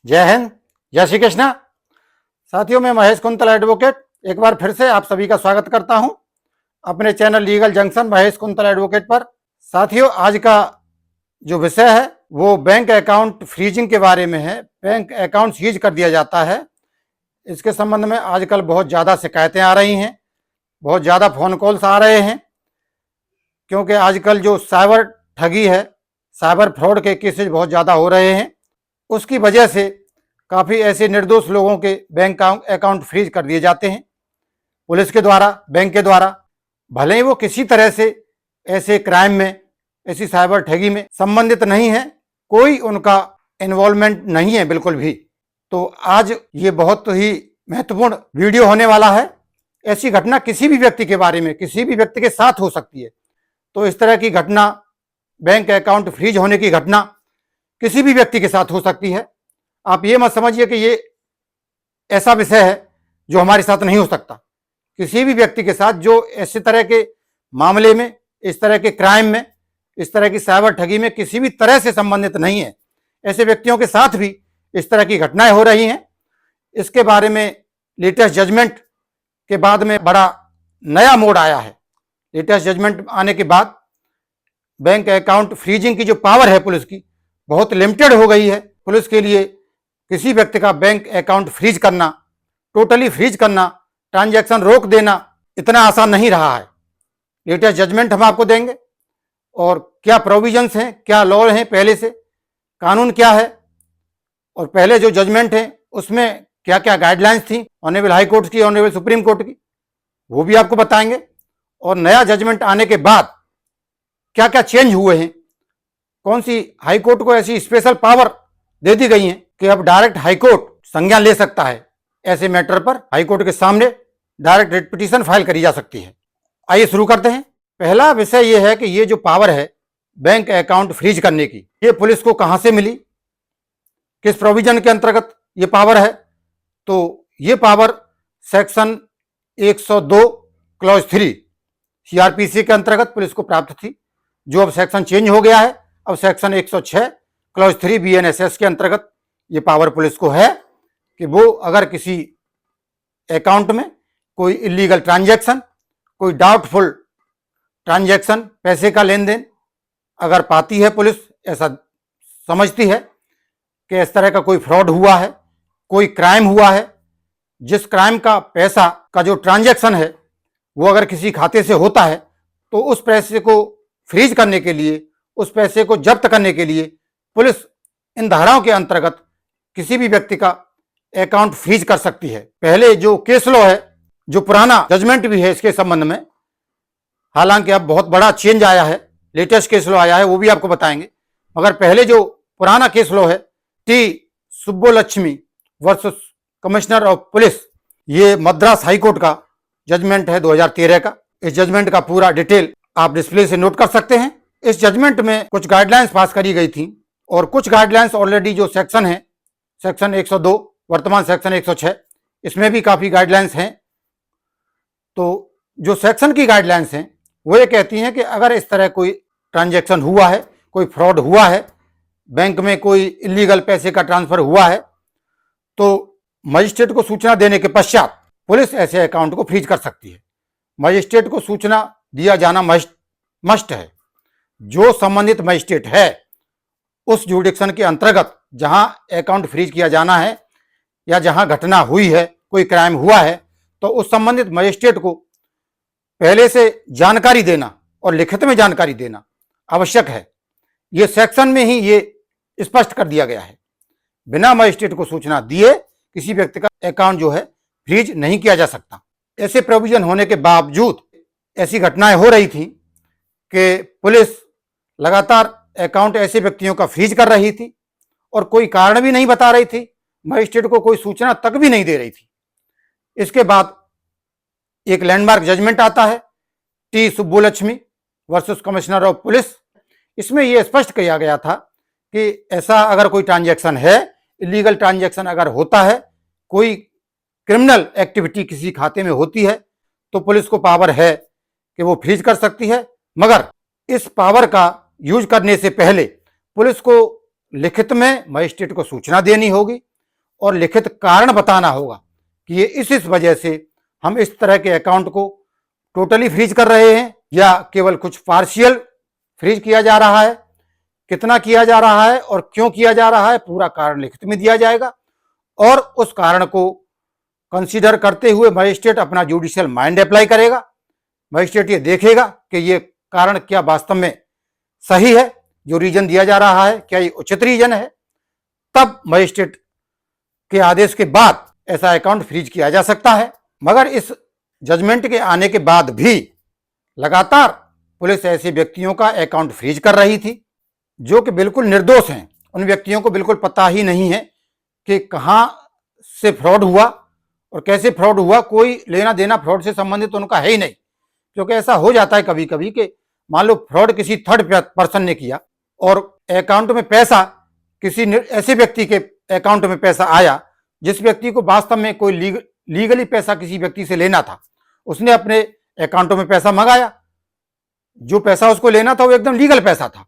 जय हिंद, जय श्री कृष्णा। साथियों, मैं महेश कुंतल एडवोकेट एक बार फिर से आप सभी का स्वागत करता हूं अपने channel legal junction Mahesh quintal advocate पर। साथियों, आज का जो विषय है वो बैंक अकाउंट फ्रीजिंग के बारे में है। बैंक अकाउंट सीज कर दिया जाता है, इसके संबंध में आजकल बहुत ज़्यादा शिकायतें आ रही हैं, बहुत ज़्यादा फ़ोन कॉल्स आ रहे हैं, क्योंकि आजकल जो साइबर ठगी है, साइबर फ्रॉड के केसेज बहुत ज़्यादा हो रहे हैं। उसकी वजह से काफ़ी ऐसे निर्दोष लोगों के बैंक अकाउंट फ्रीज कर दिए जाते हैं पुलिस के द्वारा, बैंक के द्वारा। भले ही वो किसी तरह से ऐसे क्राइम में, ऐसी साइबर ठगी में संबंधित नहीं है, कोई उनका इन्वॉल्वमेंट नहीं है बिल्कुल भी। तो आज ये बहुत ही महत्वपूर्ण वीडियो होने वाला है। ऐसी घटना किसी भी व्यक्ति के बारे में, किसी भी व्यक्ति के साथ हो सकती है। तो इस तरह की घटना, बैंक अकाउंट फ्रीज होने की घटना किसी भी व्यक्ति के साथ हो सकती है। आप ये मत समझिए कि ये ऐसा विषय है जो हमारे साथ नहीं हो सकता। किसी भी व्यक्ति के साथ जो ऐसे तरह के मामले में, इस तरह के क्राइम में, इस तरह की साइबर ठगी में किसी भी तरह से संबंधित नहीं है, ऐसे व्यक्तियों के साथ भी इस तरह की घटनाएं हो रही हैं। इसके बारे में लेटेस्ट जजमेंट के बाद में बड़ा नया मोड आया है। लेटेस्ट जजमेंट आने के बाद बैंक अकाउंट फ्रीजिंग की जो पावर है पुलिस की, बहुत लिमिटेड हो गई है। पुलिस के लिए किसी व्यक्ति का बैंक अकाउंट फ्रीज करना, टोटली फ्रीज करना, ट्रांजैक्शन रोक देना इतना आसान नहीं रहा है। लेटेस्ट जजमेंट हम आपको देंगे और क्या प्रोविजंस हैं, क्या लॉ हैं, पहले से कानून क्या है, और पहले जो जजमेंट है उसमें क्या क्या गाइडलाइंस थी ऑनरेबल हाई कोर्ट की, ऑनरेबल सुप्रीम कोर्ट की, वो भी आपको बताएंगे। और नया जजमेंट आने के बाद क्या क्या चेंज हुए हैं, कौन सी हाई कोर्ट को ऐसी स्पेशल पावर दे दी गई है कि अब डायरेक्ट हाई कोर्ट संज्ञान ले सकता है। ऐसे मैटर पर हाई कोर्ट के सामने डायरेक्ट रिट पिटीशन फाइल करी जा सकती है। आइए शुरू करते हैं। पहला विषय यह है कि ये जो पावर है बैंक अकाउंट फ्रीज करने की, ये पुलिस को कहां से मिली, किस प्रोविजन के अंतर्गत ये पावर है। तो ये पावर सेक्शन 102 क्लॉज 3 सीआरपीसी के अंतर्गत पुलिस को प्राप्त थी, जो अब सेक्शन चेंज हो गया है। अब सेक्शन 106 क्लॉज 3 बीएनएसएस के अंतर्गत ये पावर पुलिस को है कि वो अगर किसी अकाउंट में कोई इलीगल ट्रांजैक्शन, कोई डाउटफुल ट्रांजैक्शन, पैसे का लेन देन अगर पाती है, पुलिस ऐसा समझती है कि इस तरह का कोई फ्रॉड हुआ है, कोई क्राइम हुआ है, जिस क्राइम का पैसा का जो ट्रांजैक्शन है वो अगर किसी खाते से होता है, तो उस पैसे को फ्रीज करने के लिए, उस पैसे को जब्त करने के लिए पुलिस इन धाराओं के अंतर्गत किसी भी व्यक्ति का अकाउंट फ्रीज कर सकती है। पहले जो केस लॉ है, जो पुराना जजमेंट भी है इसके संबंध में, हालांकि अब बहुत बड़ा चेंज आया है, लेटेस्ट केस लॉ आया है, वो भी आपको बताएंगे। मगर पहले जो पुराना केस लॉ है, T Subbulakshmi versus commissioner of police, ये मद्रास हाई कोर्ट का जजमेंट है 2013 का। इस जजमेंट का पूरा डिटेल आप डिस्प्ले से नोट कर सकते हैं। इस जजमेंट में कुछ गाइडलाइंस पास करी गई थी और कुछ गाइडलाइंस ऑलरेडी जो सेक्शन है, सेक्शन 102 वर्तमान सेक्शन 106, इसमें भी काफ़ी गाइडलाइंस हैं। तो जो सेक्शन की गाइडलाइंस हैं वो ये कहती हैं कि अगर इस तरह कोई ट्रांजैक्शन हुआ है, कोई फ्रॉड हुआ है, बैंक में कोई इलीगल पैसे का ट्रांसफर हुआ है, तो मजिस्ट्रेट को सूचना देने के पश्चात पुलिस ऐसे अकाउंट को फ्रीज कर सकती है। मजिस्ट्रेट को सूचना दिया जाना मस्ट है। जो संबंधित मजिस्ट्रेट है उस जुडिक्शन के अंतर्गत जहां अकाउंट फ्रीज किया जाना है या जहां घटना हुई है, कोई क्राइम हुआ है, तो उस संबंधित मजिस्ट्रेट को पहले से जानकारी देना और लिखित में जानकारी देना आवश्यक है। ये सेक्शन में ही ये स्पष्ट कर दिया गया है। बिना मजिस्ट्रेट को सूचना दिए किसी व्यक्ति का अकाउंट जो है फ्रीज नहीं किया जा सकता। ऐसे प्रोविजन होने के बावजूद ऐसी घटनाएं हो रही थी कि पुलिस लगातार अकाउंट ऐसे व्यक्तियों का फ्रीज कर रही थी और कोई कारण भी नहीं बता रही थी, मजिस्ट्रेट को कोई सूचना तक भी नहीं दे रही थी। इसके बाद एक लैंडमार्क जजमेंट आता है, T Subbulakshmi versus commissioner of police. इसमें यह स्पष्ट किया गया था कि ऐसा अगर कोई ट्रांजैक्शन है, इलीगल ट्रांजैक्शन अगर होता है, कोई क्रिमिनल एक्टिविटी किसी खाते में होती है, तो पुलिस को पावर है कि वो फ्रीज कर सकती है। मगर इस पावर का यूज करने से पहले पुलिस को लिखित में मजिस्ट्रेट को सूचना देनी होगी और लिखित कारण बताना होगा कि ये इस वजह से हम इस तरह के अकाउंट को टोटली फ्रीज कर रहे हैं या केवल कुछ पार्शियल फ्रीज किया जा रहा है, कितना किया जा रहा है और क्यों किया जा रहा है, पूरा कारण लिखित में दिया जाएगा। और उस कारण को कंसीडर करते हुए मजिस्ट्रेट अपना जुडिशियल माइंड अप्लाई करेगा। मजिस्ट्रेट ये देखेगा कि ये कारण क्या वास्तव में सही है, जो रीजन दिया जा रहा है क्या ये उचित रीजन है, तब मजिस्ट्रेट के आदेश के बाद ऐसा अकाउंट फ्रीज किया जा सकता है। मगर इस जजमेंट के आने के बाद भी लगातार पुलिस ऐसे व्यक्तियों का अकाउंट फ्रीज कर रही थी जो कि बिल्कुल निर्दोष हैं। उन व्यक्तियों को बिल्कुल पता ही नहीं है कि कहां से फ्रॉड हुआ और कैसे फ्रॉड हुआ, कोई लेना देना फ्रॉड से संबंधित उनका है ही नहीं। क्योंकि ऐसा हो जाता है कभी कभी कि मान लो फ्रॉड किसी थर्ड पर्सन ने किया और अकाउंट में पैसा किसी ऐसे व्यक्ति के अकाउंट में पैसा आया जिस व्यक्ति को वास्तव में कोई लीगली पैसा किसी व्यक्ति से लेना था, उसने अपने अकाउंटों में पैसा मंगाया। जो पैसा उसको लेना था वो एकदम लीगल पैसा था,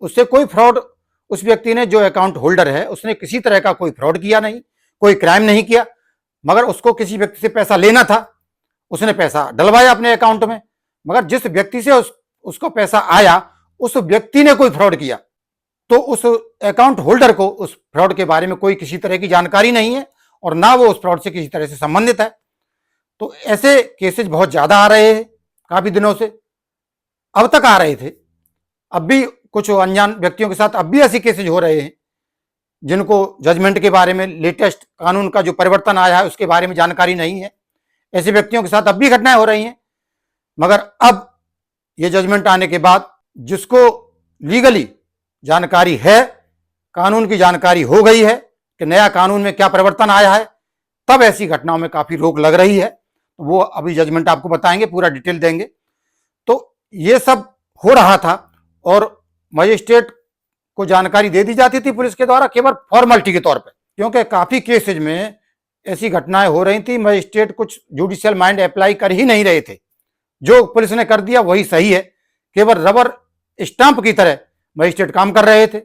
उससे कोई फ्रॉड, उस व्यक्ति ने जो अकाउंट होल्डर है उसने किसी तरह का कोई फ्रॉड किया नहीं, कोई क्राइम नहीं किया, मगर उसको किसी व्यक्ति से पैसा लेना था, उसने पैसा डलवाया अपने अकाउंट में। मगर जिस व्यक्ति से उसको पैसा आया उस व्यक्ति ने कोई फ्रॉड किया, तो उस अकाउंट होल्डर को उस फ्रॉड के बारे में कोई किसी तरह की जानकारी नहीं है और ना वो उस फ्रॉड से किसी तरह से संबंधित है। तो ऐसे केसेस बहुत ज्यादा आ रहे हैं, काफी दिनों से अब तक आ रहे थे। अब भी कुछ अनजान व्यक्तियों के साथ अब भी ऐसे केसेज हो रहे हैं जिनको जजमेंट के बारे में, लेटेस्ट कानून का जो परिवर्तन आया है उसके बारे में जानकारी नहीं है। ऐसे व्यक्तियों के साथ अब भी घटनाएं हो रही हैं। मगर अब ये जजमेंट आने के बाद जिसको लीगली जानकारी है, कानून की जानकारी हो गई है कि नया कानून में क्या परिवर्तन आया है, तब ऐसी घटनाओं में काफी रोक लग रही है। वो अभी जजमेंट आपको बताएंगे, पूरा डिटेल देंगे। तो ये सब हो रहा था और मजिस्ट्रेट को जानकारी दे दी जाती थी पुलिस के द्वारा केवल फॉर्मेलिटी के तौर पे, क्योंकि काफी केसेज में ऐसी घटनाएं हो रही थी। मजिस्ट्रेट कुछ जुडिशियल माइंड अप्लाई कर ही नहीं रहे थे, जो पुलिस ने कर दिया वही सही है, केवल रबर स्टांप की तरह मजिस्ट्रेट काम कर रहे थे।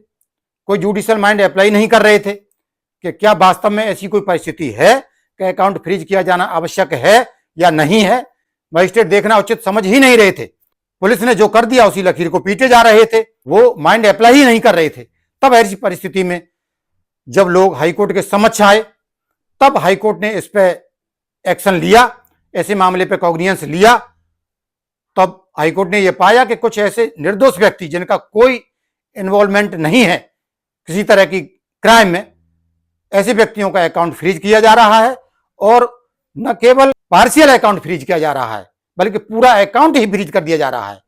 कोई जुडिशियल माइंड अप्लाई नहीं कर रहे थे कि क्या वास्तव में ऐसी कोई परिस्थिति है कि अकाउंट फ्रीज किया जाना आवश्यक है या नहीं है। मजिस्ट्रेट देखना उचित समझ ही नहीं रहे थे। पुलिस ने जो कर दिया उसी लकीर को पीटे जा रहे थे, वो माइंड अप्लाई ही नहीं कर रहे थे। तब ऐसी परिस्थिति में जब लोग हाईकोर्ट के समक्ष आए, तब हाईकोर्ट ने इस पे एक्शन लिया, ऐसे मामले पे कॉग्निजेंस लिया। तब हाईकोर्ट ने यह पाया कि कुछ ऐसे निर्दोष व्यक्ति जिनका कोई इन्वॉल्वमेंट नहीं है किसी तरह की क्राइम में, ऐसे व्यक्तियों का अकाउंट फ्रीज किया जा रहा है। और न केवल पार्शियल अकाउंट फ्रीज किया जा रहा है बल्कि पूरा अकाउंट ही फ्रीज कर दिया जा रहा है।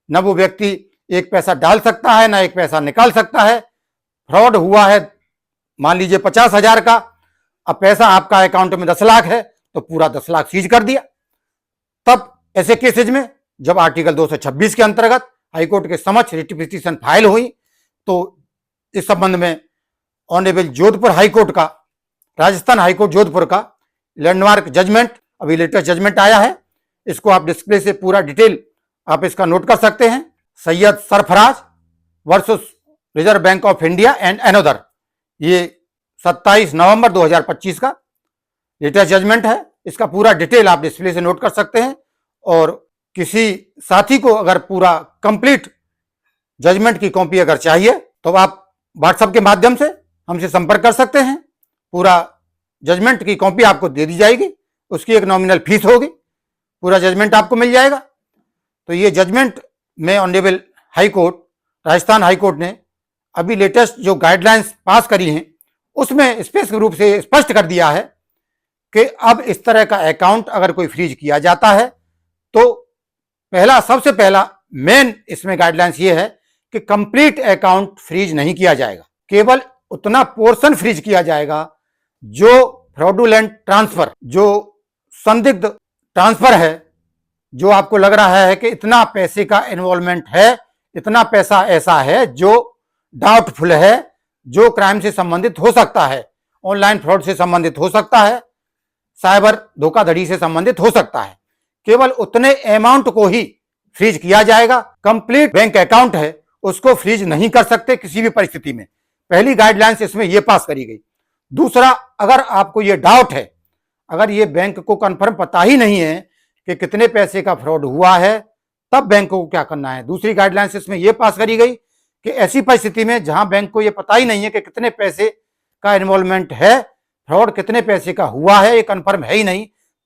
न वो व्यक्ति एक पैसा डाल सकता है, न एक पैसा निकाल सकता है। फ्रॉड हुआ है मान लीजिए 50,000 का, अब पैसा आपका अकाउंट में 10 लाख है तो पूरा 10 लाख सीज कर दिया। तब ऐसे केसेज में जब आर्टिकल 226 के अंतर्गत हाईकोर्ट के समक्ष रिट पिटीशन फाइल हुई, तो इस संबंध में ऑनरेबल जोधपुर हाईकोर्ट का, राजस्थान हाईकोर्ट जोधपुर का लैंडमार्क जजमेंट, अभी लेटेस्ट जजमेंट आया है, इसको आप डिस्प्ले से पूरा डिटेल आप इसका नोट कर सकते हैं। Syed Sarfaraz versus reserve bank of India and another, ये 27 नवंबर 2025 का लेटेस्ट जजमेंट है। इसका पूरा डिटेल आप डिस्प्ले से नोट कर सकते हैं। और किसी साथी को अगर पूरा कंप्लीट जजमेंट की कॉपी अगर चाहिए तो आप व्हाट्सएप के माध्यम से हमसे संपर्क कर सकते हैं। पूरा जजमेंट की कॉपी आपको दे दी जाएगी, उसकी एक नॉमिनल फीस होगी, पूरा जजमेंट आपको मिल जाएगा। तो ये जजमेंट में ऑनरेबल हाईकोर्ट, राजस्थान हाईकोर्ट ने अभी लेटेस्ट जो गाइडलाइंस पास करी हैं उसमें स्पष्ट रूप से स्पष्ट कर दिया है कि अब इस तरह का अकाउंट अगर कोई फ्रीज किया जाता है तो सबसे पहला मेन इसमें गाइडलाइंस ये है कि कंप्लीट अकाउंट फ्रीज नहीं किया जाएगा, केवल उतना पोर्शन फ्रीज किया जाएगा जो फ्रॉडुलेंट ट्रांसफर, जो संदिग्ध ट्रांसफर है, जो आपको लग रहा है कि इतना पैसे का इन्वॉल्वमेंट है, इतना पैसा ऐसा है जो डाउटफुल है, जो क्राइम से संबंधित हो सकता है, ऑनलाइन फ्रॉड से संबंधित हो सकता है, साइबर धोखाधड़ी से संबंधित हो सकता है, केवल उतने अमाउंट को ही फ्रीज किया जाएगा। कंप्लीट बैंक अकाउंट है उसको फ्रीज नहीं कर सकते किसी भी परिस्थिति में। पहली गाइडलाइंस इसमें यह पास करी गई। दूसरा अगर आपको ये डाउट है, अगर ये बैंक को कंफर्म पता ही नहीं है कि कितने पैसे का फ्रॉड हुआ है, तब बैंक को क्या करना है। दूसरी गाइडलाइंस इसमें यह पास करी गई कि ऐसी परिस्थिति में जहां बैंक को यह पता ही नहीं है कि कितने पैसे का इन्वॉल्वमेंट है, फ्रॉड कितने पैसे का हुआ है, ये कंफर्म है ही नहीं,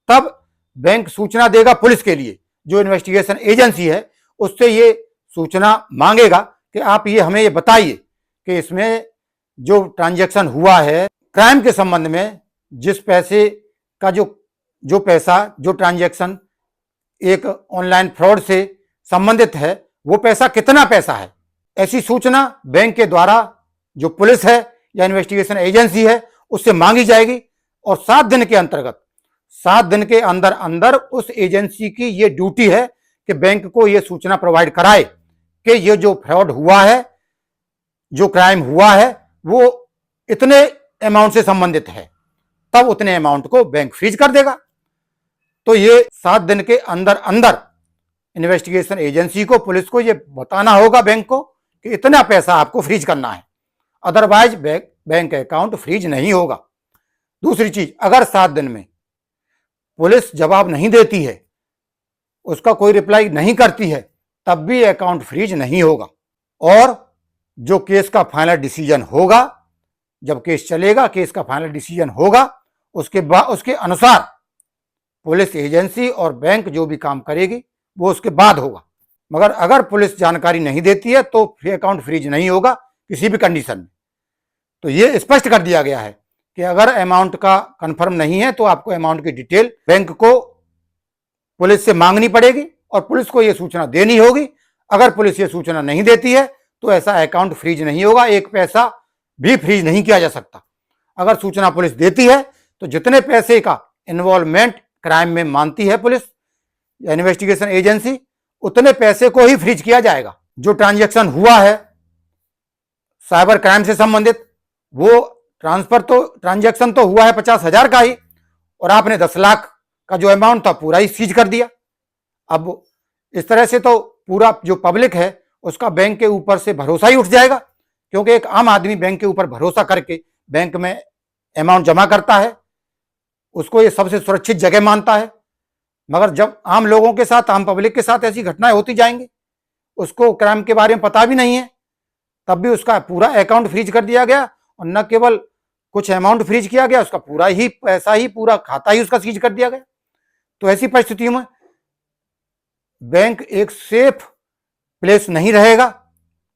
तब बैंक सूचना देगा पुलिस के लिए, जो इन्वेस्टिगेशन एजेंसी है उससे ये सूचना मांगेगा कि आप ये हमें ये बताइए कि इसमें जो ट्रांजैक्शन हुआ है क्राइम के संबंध में, जिस पैसे का जो पैसा जो ट्रांजैक्शन एक ऑनलाइन फ्रॉड से संबंधित है, वो पैसा कितना पैसा है। ऐसी सूचना बैंक के द्वारा जो पुलिस है या इन्वेस्टिगेशन एजेंसी है उससे मांगी जाएगी और 7 दिन के अंतर्गत, 7 दिन के अंदर अंदर उस एजेंसी की ये ड्यूटी है कि बैंक को ये सूचना प्रोवाइड कराए कि ये जो फ्रॉड हुआ है, जो क्राइम हुआ है, वो इतने अमाउंट से संबंधित है, तब उतने अमाउंट को बैंक फ्रीज कर देगा। तो ये 7 दिन के अंदर अंदर इन्वेस्टिगेशन एजेंसी को, पुलिस को ये बताना होगा बैंक को कि इतना पैसा आपको फ्रीज करना है, अदरवाइज बैंक अकाउंट फ्रीज नहीं होगा। दूसरी चीज, अगर 7 दिन में पुलिस जवाब नहीं देती है, उसका कोई रिप्लाई नहीं करती है, तब भी अकाउंट फ्रीज नहीं होगा। और जो केस का फाइनल डिसीजन होगा, जब केस चलेगा, केस का फाइनल डिसीजन होगा, उसके बाद उसके अनुसार पुलिस एजेंसी और बैंक जो भी काम करेगी वो उसके बाद होगा। मगर अगर पुलिस जानकारी नहीं देती है तो अकाउंट फ्रीज नहीं होगा किसी भी कंडीशन में। तो ये स्पष्ट कर दिया गया है कि अगर अमाउंट का कंफर्म नहीं है तो आपको अमाउंट की डिटेल बैंक को पुलिस से मांगनी पड़ेगी और पुलिस को यह सूचना देनी होगी। अगर पुलिस ये सूचना नहीं देती है तो ऐसा अकाउंट फ्रीज नहीं होगा, एक पैसा भी फ्रीज नहीं किया जा सकता। अगर सूचना पुलिस देती है तो जितने पैसे का इन्वॉल्वमेंट क्राइम में मानती है पुलिस या इन्वेस्टिगेशन एजेंसी, उतने पैसे को ही फ्रीज किया जाएगा। जो ट्रांजैक्शन हुआ है साइबर क्राइम से संबंधित, वो ट्रांजैक्शन तो हुआ है 50,000 का ही, और आपने 10 लाख का जो अमाउंट था पूरा ही सीज कर दिया। अब इस तरह से तो पूरा जो पब्लिक है उसका बैंक के ऊपर से भरोसा ही उठ जाएगा, क्योंकि एक आम आदमी बैंक के ऊपर भरोसा करके बैंक में अमाउंट जमा करता है, उसको ये सबसे सुरक्षित जगह मानता है। मगर जब आम लोगों के साथ, आम पब्लिक के साथ ऐसी घटनाएं होती जाएंगी, उसको क्राइम के बारे में पता भी नहीं है, तब भी उसका पूरा अकाउंट फ्रीज कर दिया गया, और न केवल कुछ अमाउंट फ्रीज किया गया, उसका पूरा ही पैसा ही, पूरा खाता ही उसका सीज कर दिया गया। तो ऐसी परिस्थितियों में बैंक एक सेफ प्लेस नहीं रहेगा,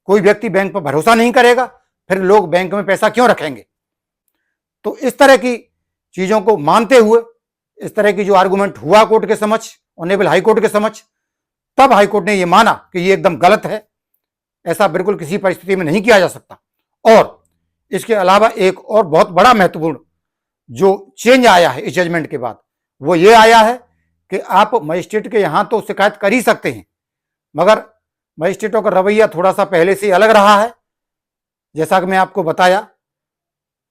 कोई व्यक्ति बैंक पर भरोसा नहीं करेगा, फिर लोग बैंक में पैसा क्यों रखेंगे। तो इस तरह की चीजों को मानते हुए, इस तरह की जो आर्गुमेंट हुआ कोर्ट के समक्ष, ऑनरेबल हाई कोर्ट के समक्ष, तब हाई कोर्ट ने यह माना कि यह एकदम गलत है, ऐसा बिल्कुल किसी परिस्थिति में नहीं किया जा सकता। और इसके अलावा एक और बहुत बड़ा महत्वपूर्ण जो चेंज आया है इस जजमेंट के बाद, वो ये आया है कि आप मजिस्ट्रेट के यहां तो शिकायत कर ही सकते हैं, मगर मजिस्ट्रेटों का रवैया थोड़ा सा पहले से अलग रहा है। जैसा कि मैं आपको बताया,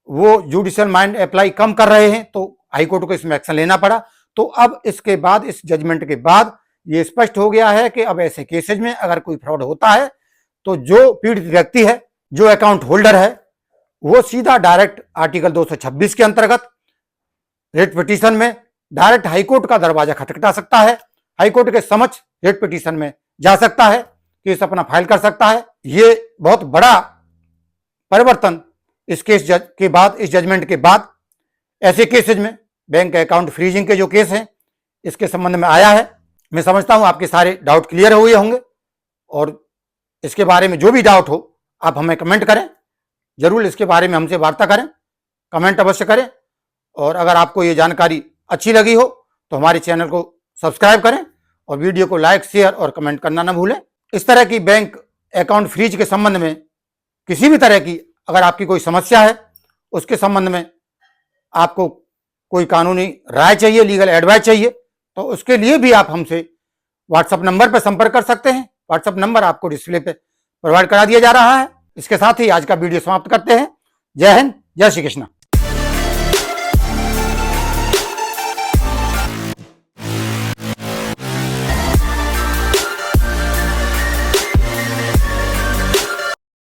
वो जुडिशियल माइंड अप्लाई कम कर रहे हैं, तो हाईकोर्ट को इसमें एक्शन लेना पड़ा। तो अब इसके बाद, इस जजमेंट के बाद ये स्पष्ट हो गया है कि अब ऐसे केसेज में अगर कोई फ्रॉड होता है तो जो पीड़ित व्यक्ति है, जो अकाउंट होल्डर है, वो सीधा डायरेक्ट आर्टिकल 226 के अंतर्गत रेट पिटीशन में डायरेक्ट हाईकोर्ट का दरवाजा खटखटा सकता है, हाईकोर्ट के समक्ष रेट पिटीशन में जा सकता है, केस अपना फाइल कर सकता है। ये बहुत बड़ा परिवर्तन इस केस के बाद, इस जजमेंट के बाद ऐसे केसेज में बैंक अकाउंट फ्रीजिंग के जो केस हैं इसके संबंध में आया है। मैं समझता हूं आपके सारे डाउट क्लियर हुए होंगे, और इसके बारे में जो भी डाउट हो आप हमें कमेंट करें, जरूर इसके बारे में हमसे वार्ता करें, कमेंट अवश्य करें। और अगर आपको ये जानकारी अच्छी लगी हो तो हमारे चैनल को सब्सक्राइब करें और वीडियो को लाइक, शेयर और कमेंट करना न भूलें। इस तरह की बैंक अकाउंट फ्रीज के संबंध में किसी भी तरह की अगर आपकी कोई समस्या है, उसके संबंध में आपको कोई कानूनी राय चाहिए, लीगल एडवाइस चाहिए, तो उसके लिए भी आप हमसे व्हाट्सएप नंबर पर संपर्क कर सकते हैं। व्हाट्सएप नंबर आपको डिस्प्ले पे प्रोवाइड करा दिया जा रहा है। इसके साथ ही आज का वीडियो समाप्त करते हैं। जय हिंद, जय श्री कृष्ण।